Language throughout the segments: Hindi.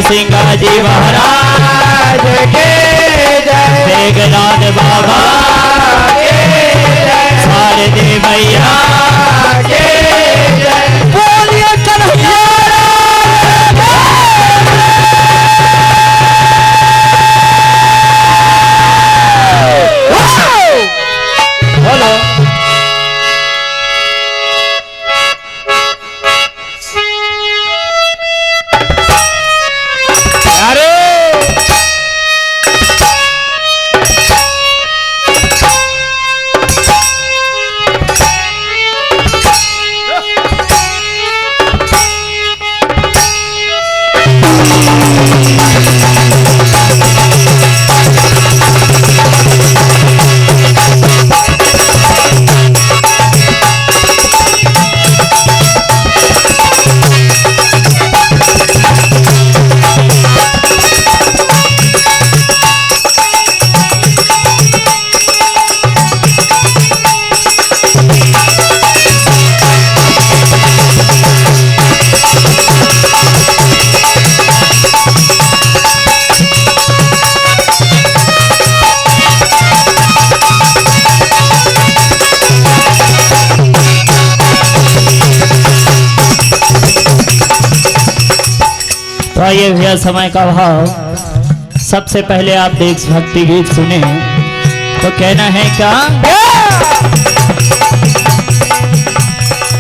सिंह जी महाराज के जय, मेघनाथ बाबा के जय, शारदे मैया के जय, बोलिए कन्हैया। बोलो तो आइए भैया समय का भाव। सबसे पहले आप देशभक्ति गीत सुने तो कहना है क्या,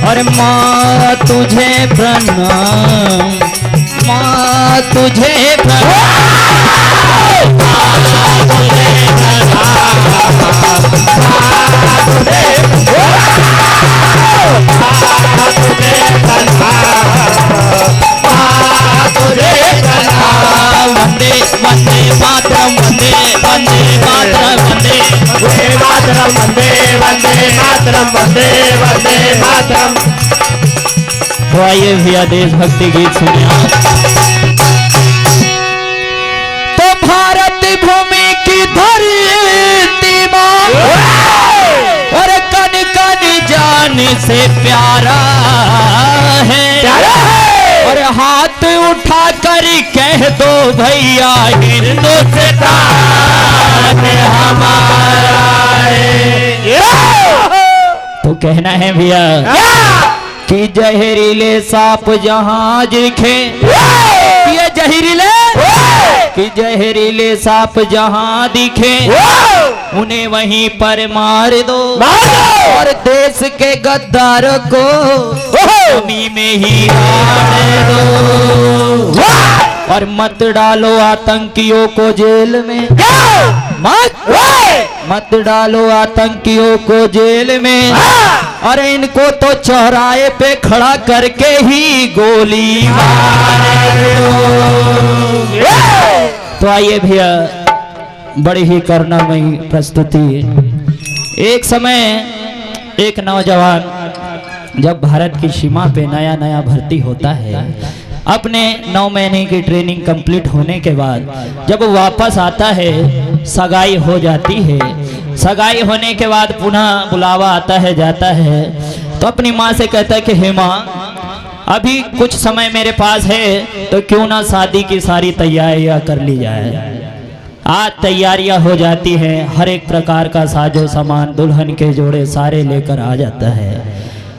और माँ तुझे प्रणाम, माँ तुझे प्रणाम, वंदे वंदे मातरम, वंदे वंदे मातरम, वंदे वंदे मातरम, वंदे वंदे मातरम, वंदे वंदे मातरम। तो आइए भैया देशभक्ति गीत सुनिए। तो भारत भूमि की धरती मां और कन कन जान से प्यारा है, और हाथ उठा कर कह दो भैया हिंदुस्तान हमारा है। तो कहना है भैया कि जहरीले सांप जहां दिखे, ये जहरीले कि जहरीले सांप जहां दिखे उन्हें वहीं पर मार दो, और देश के गद्दारों को भूमि में ही गाड़ दो, और मत डालो आतंकियों को जेल में, मत डालो आतंकियों को जेल में, अरे इनको तो चौराहे पे खड़ा करके ही गोली मार दो। तो आइए भैया बड़ी ही करुणामयी प्रस्तुति। एक समय एक नौजवान जब भारत की सीमा पे नया नया भर्ती होता है, अपने 9 महीने की ट्रेनिंग कंप्लीट होने के बाद जब वो वापस आता है, सगाई हो जाती है। सगाई होने के बाद पुनः बुलावा आता है, जाता है, तो अपनी माँ से कहता है कि हे माँ, अभी कुछ समय मेरे पास है तो क्यों ना शादी की सारी तैयारियां कर ली जाए। आज तैयारियां हो जाती हैं, हर एक प्रकार का साजो सामान, दुल्हन के जोड़े सारे लेकर आ जाता है।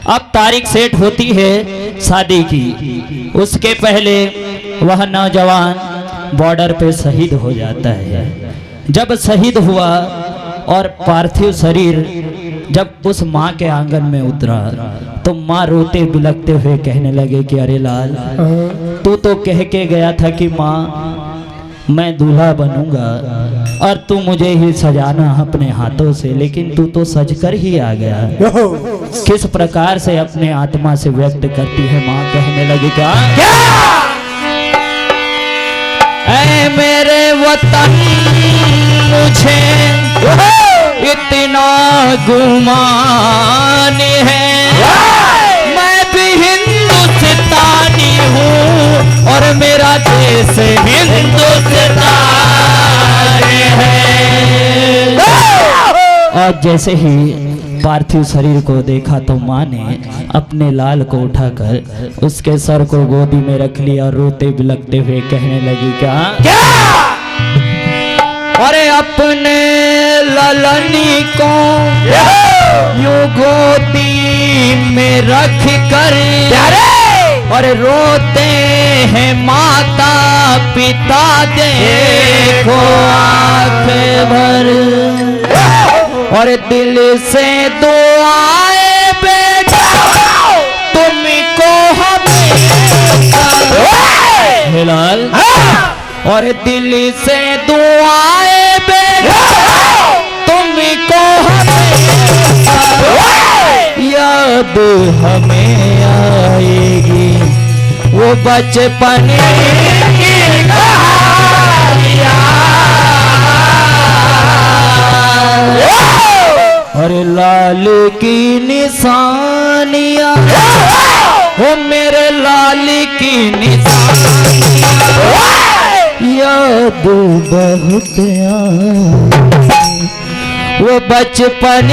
अब तारीख सेट होती है शादी की। उसके पहले वह नौजवान बॉर्डर पे शहीद हो जाता है। जब शहीद हुआ और पार्थिव शरीर जब उस माँ के आंगन में उतरा तो माँ रोते बिलखते हुए कहने लगे कि अरे लाल, तू तो कह के गया था कि माँ मैं दूल्हा बनूंगा और तू मुझे ही सजाना अपने हाथों से, लेकिन तू तो सजकर ही आ गया। किस प्रकार से अपने आत्मा से व्यक्त करती है माँ। कहने लगी क्या, ऐ मेरे वतन मुझे इतना गुमान है, मैं भी हिंदुस्तानी हूँ और मेरा देश हिंदुस्तान है। और जैसे ही पार्थिव शरीर को देखा तो माँ ने अपने लाल को उठाकर उसके सर को गोदी में रख लिया और रोते बिलखते हुए कहने लगी क्या अरे अपने ललनी को यूं गोदी में रख कर और रोते हैं माता पिता देखो आँख भर और दिल से दुआएं बेटा तुमको हमें लाल और दिल से दुआएं बेटा तुमको हमें याद हमें आएगी वो बचपन की कहानियां और लाल की निशानियां वो मेरे लाल की निशानियां याद बहुत वो बचपन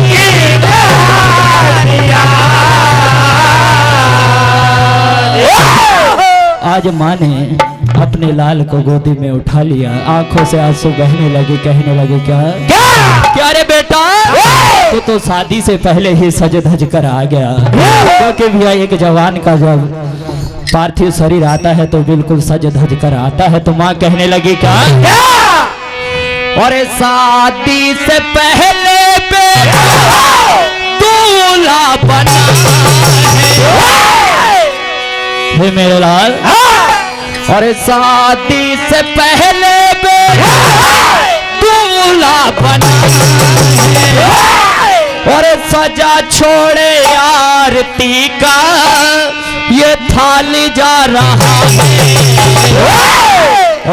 की कहानियां। आज माँ ने अपने लाल को गोदी में उठा लिया, आंखों से आंसू बहने लगे, कहने लगे क्या रे बेटा तो शादी से पहले ही सज धज कर आ गया। क्योंकि भैया एक जवान का जब पार्थिव शरीर आता है तो बिल्कुल सज धज कर आता है। तो माँ कहने लगी क्या और शादी से पहले बेटा दूल्हा बना है मेरे लाल और शादी से पहले बेटा दूल्हा बना और सजा छोड़े आरती का ये थाली जा रहा है।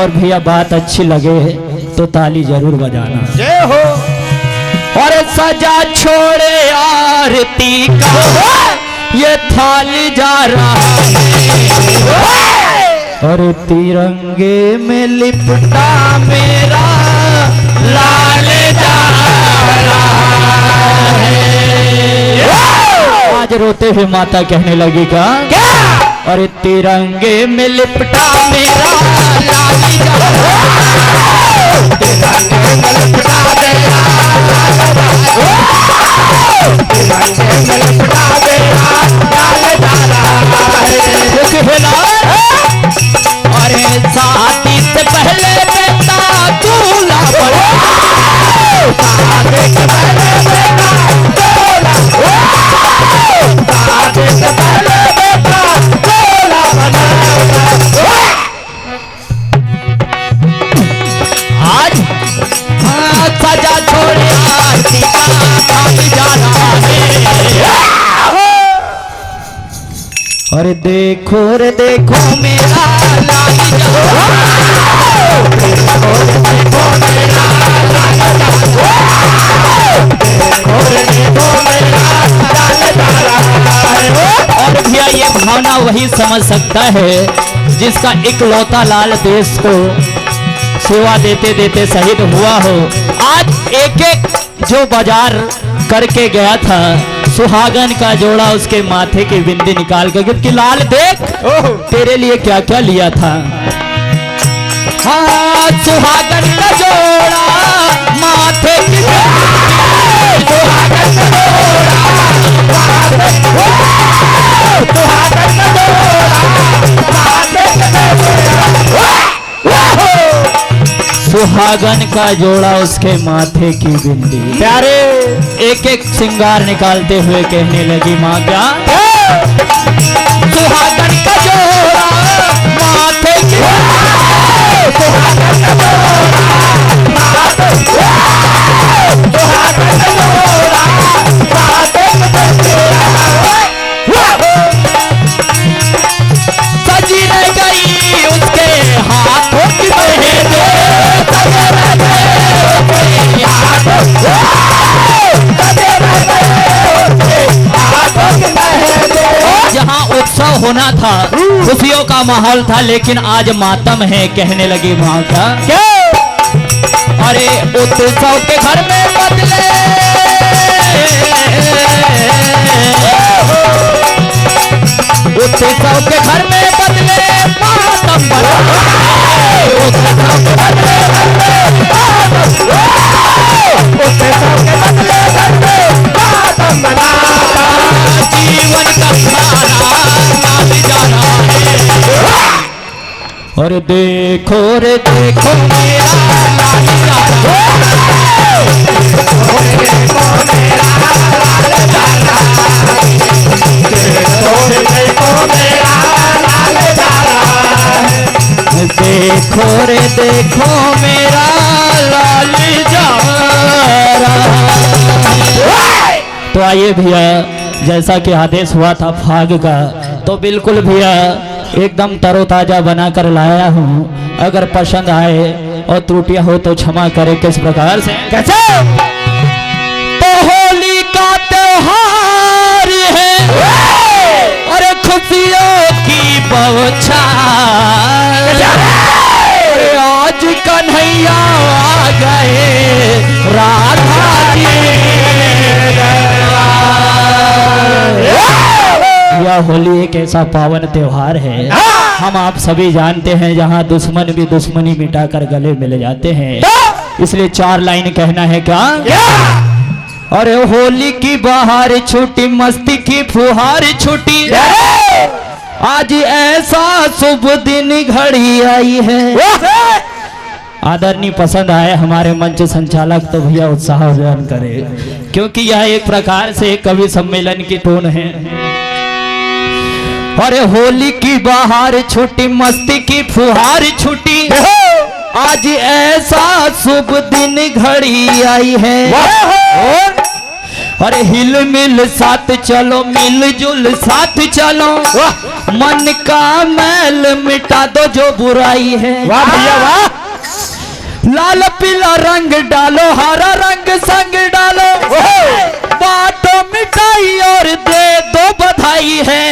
और भैया बात अच्छी लगे तो ताली जरूर बजाना जय हो। और सजा छोड़े आरती का ये थाली जा रहा है और तिरंगे में लिपटा मेरा लाल जा रहा है। आज रोते हुए माता कहने लगी क्या और तिरंगे में लिपटा मेरा लाल जा रहा है। तिरंगे में लिपटा मेरा अरे शादी से पहले बेटा दूल्हा बना शादी से पहले बेटा दूल्हा शादी से पहले बेटा दूल्हा बना। आज सजा छोड़े आरती का थाली जा रहा है। अरे देखो रे देखो मेरा लाल जा रहा है। देखो रे देखो मेरा लाल जा रहा है। देखो रे देखो मेरा लाल जा रहा है। और भैया ये भावना वही समझ सकता है जिसका इकलौता लाल देश को सेवा देते देते शहीद हुआ हो। आज एक एक जो बाजार करके गया था सुहागन का जोड़ा उसके माथे की बिंदी निकाल के कि लाल देख तेरे लिए क्या क्या लिया था। हाँ सुहागन का जोड़ा माथे की सुहागन का सुहागन का जोड़ा उसके माथे की बिंदी। प्यारे एक एक श्रृंगार निकालते हुए कहने लगी माँ क्या सुहागन का जोड़ा माथे की सुहागन का जोड़ा माथे सुहागन का जोड़ा माथे सजी रह गई उसके हाथों की मेहंदी जहाँ उत्सव होना था खुशियों का माहौल था लेकिन आज मातम है। कहने लगी माँ का क्या अरे उत्सव के घर में बदले जीवन का सहारा लाल जा रहा है। और देखो रे देखो मेरा लाल जा रहा है। देखो रे देखो मेरा लाल जा रहा है। देखो रे देखो मेरा लाल जा रहा है। देखो रे देखो मेरा लाल जा रहा है। तो आइए भैया, जैसा कि आदेश हुआ था फाग का, तो बिल्कुल भैया एकदम तरोताजा बनाकर लाया हूँ। अगर पसंद आए और त्रुटियां हो तो क्षमा करें। किस प्रकार से? कैसे? तो होली का त्योहार है, अरे खुशियों की बौछार, आज कन्हैया आ गए राधा जी। यह होली एक ऐसा पावन त्योहार है, हम आप सभी जानते हैं, जहाँ दुश्मन भी दुश्मनी मिटाकर गले मिल जाते हैं। इसलिए 4 लाइन कहना है क्या? अरे होली की बहार छूटी, मस्ती की फुहार छूटी, आज ऐसा शुभ दिन घड़ी आई है। आदरणीय पसंद आए हमारे मंच संचालक तो भैया उत्साह बयान करे, क्योंकि यह एक प्रकार से कवि सम्मेलन की टोन है। अरे होली की बहार छूटी, मस्ती की फुहार छूटी, आज ऐसा शुभ दिन घड़ी आई है। अरे हिल मिल साथ चलो, मिल जुल साथ चलो, मन का मैल मिटा दो जो बुराई है। वाह भैया वाह। लाल पीला रंग डालो, हरा रंग संग डालो, बाटो मिठाई और दे दो बधाई है।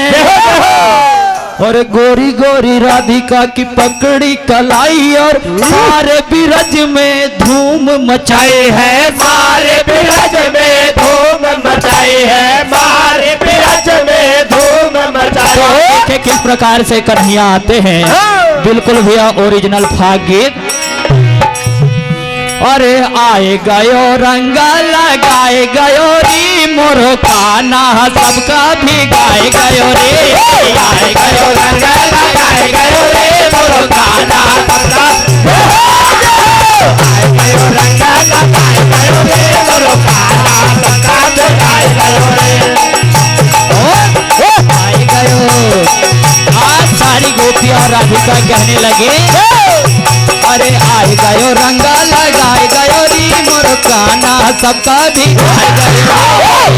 और गोरी गोरी राधिका की पकड़ी कलाई, और सारे बिरज में धूम मचाए है, सारे बिरज में धूम मचाए है, सारे बिरज में धूम मचाए। तो देखे किस प्रकार से कन्हैया आते हैं। बिल्कुल भैया ओरिजिनल फाग गीत। अरे आए गयो रंगा लगाए गयो री, मोरो खाना सबका भी गाए गयो रे। आए गयो रंगा लगाए गयो रे, मोरो खाना सबका, आए गयो रंगा लगाए गयो रे, मोरो खाना सबका गाए गयो रे। आए गयो, आज सारी गोपियां और राधिका कहने लगे, अरे आए गयो रंगा लगाए गयो री, मोर काना सबका भी गाए गयो। आए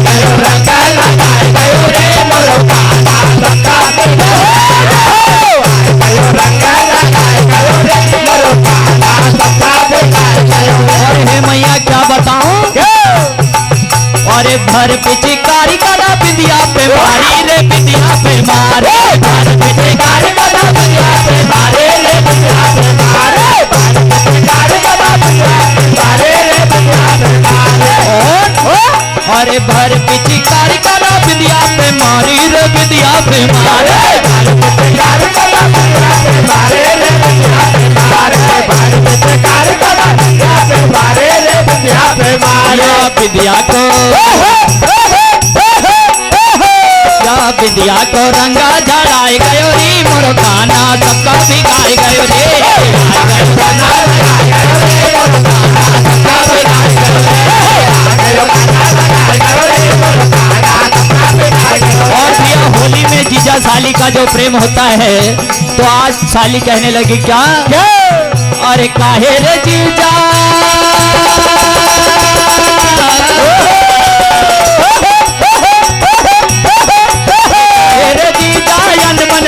गयो रंगा लगाए गयो रे, मोर काना सबका भी गाए गयो। रंगा लगाए गयो रे, मोर काना सबका भी गाए गयो। और हे मैया क्या बताऊं, अरे भर पिचकारी करा बिंदिया पे मारी रे, बिंदिया पे मारे, भर पिचकारी करा बिंदिया पे मारे रे, बिंदिया पे मारे, भर पिचकारी करा बिंदिया पे मारे रे, बिंदिया पे मारे। अरे भर पिचकारी करा बिंदिया पे मारी रे, बिंदिया पे मारे, भर पिचकारी करा बिंदिया पे मारे रे, बिंदिया पे मारे, भर पिचकारी करा बिंदिया पे मारे रे, बिंदिया पे मारे। बिंदिया को विद्या को रंगा जड़ाए गयो री, मोर खाना सबका भी गाए गयो रे। और भैया होली में जीजा साली का जो प्रेम होता है, तो आज साली कहने लगी क्या, अरे काहे रे जीजा,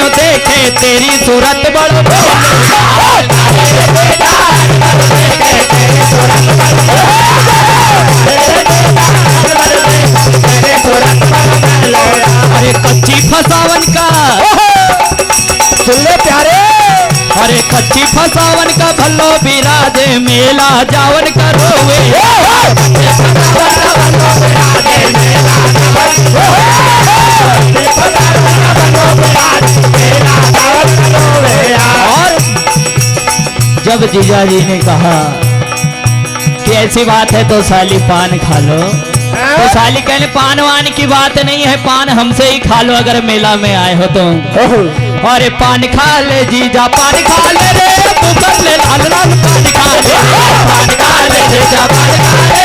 देखे तेरी सूरत बड़ो, अरे कच्ची फसावन का सुन ले प्यारे, अरे कच्ची फसावन का भल्लो बिराजे, मेला जावन करोवे। और जब जीजा जी ने कहा कि ऐसी बात है तो साली पान खा लो, तो साली कहने पान वान की बात नहीं है, पान हमसे ही खा लो अगर मेला में आए हो तो। अरे पान खा ले जीजा पान खा ले रे, तू कर ले लाल लाल पान खा ले, पान खा ले जीजा पान खा ले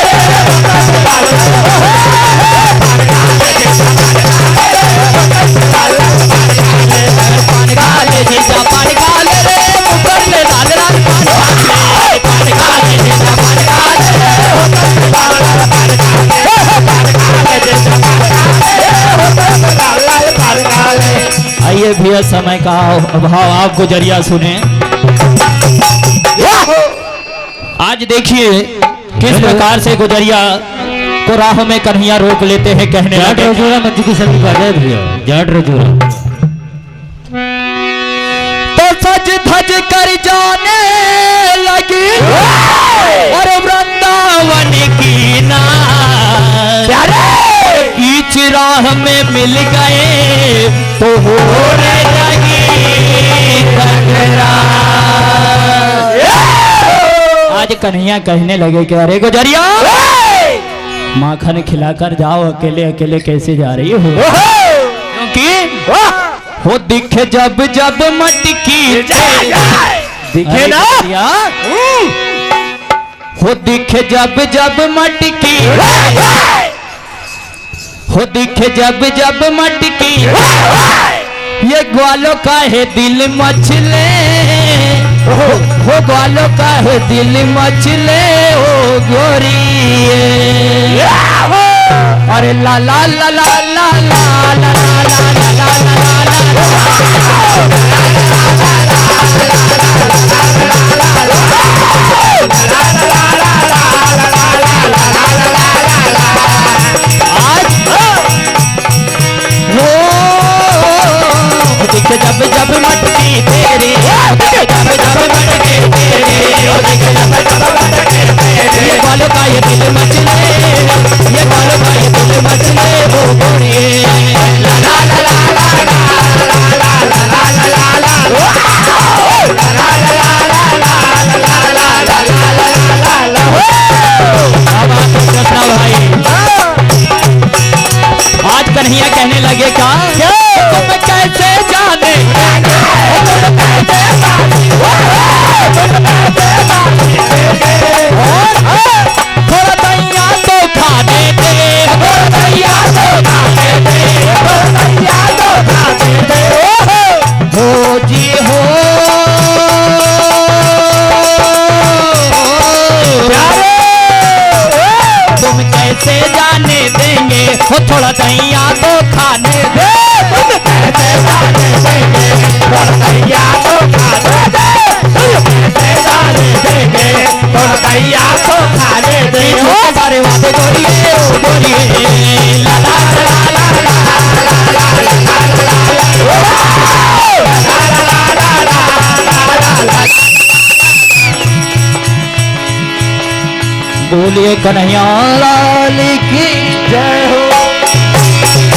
पान खा ले जीजा पान खा ले रे, तू कर ले लाल लाल पान खा ले, पान खा ले जीजा पान खा ले। आइए भैया समय का अभाव, आप गुजरिया सुने। आज देखिए किस प्रकार से गुजरिया को राह में कन्हैया रोक लेते हैं, कहने लगे तो सज धज कर जाने लगी और वृंदावन की ना बीच राह में मिल गए तो होने लगी तकरार। आज कन्हैया कहने लगे कि अरे गुजरिया माखन खिलाकर जाओ, अकेले अकेले कैसे जा रही हो, क्योंकि हो दिखे जब जब मटकी दिखे ना, हो दिखे जब जब मटकी, हो दिखे जब जब मटकी, ये ग्वालों का है दिल मचले, हो ग्वालों का है दिल मचले ओ गोरी। अरे ला ला ला ला ला ला ला दिखे जब जब मटकी तेरी, जब जब मटकी तेरी, ये बालों का ये दिल मचले, ये बालों का ये दिल मचले वो गोरी। ला ला ला ला आज कन्हैया कहने लगे का तुम कैसे जाने, थोड़ा दैया तो खाने दे, थोड़ा दैया तो खाने दे, थोड़ा दैया तो खाने दे हो जी हो। तुम कैसे जाने देंगे हो, थोड़ा दैया तो खाने दे, तुम कैसे जाने देंगे थोड़ा दैया तो खाने दे, तुम कैसे जाने देंगे थोड़ा दैया तो खाने दे। सारे वादे गोरिये ओ गोरिये ला ला ला ला ला बोलिए कन्हैया लाल की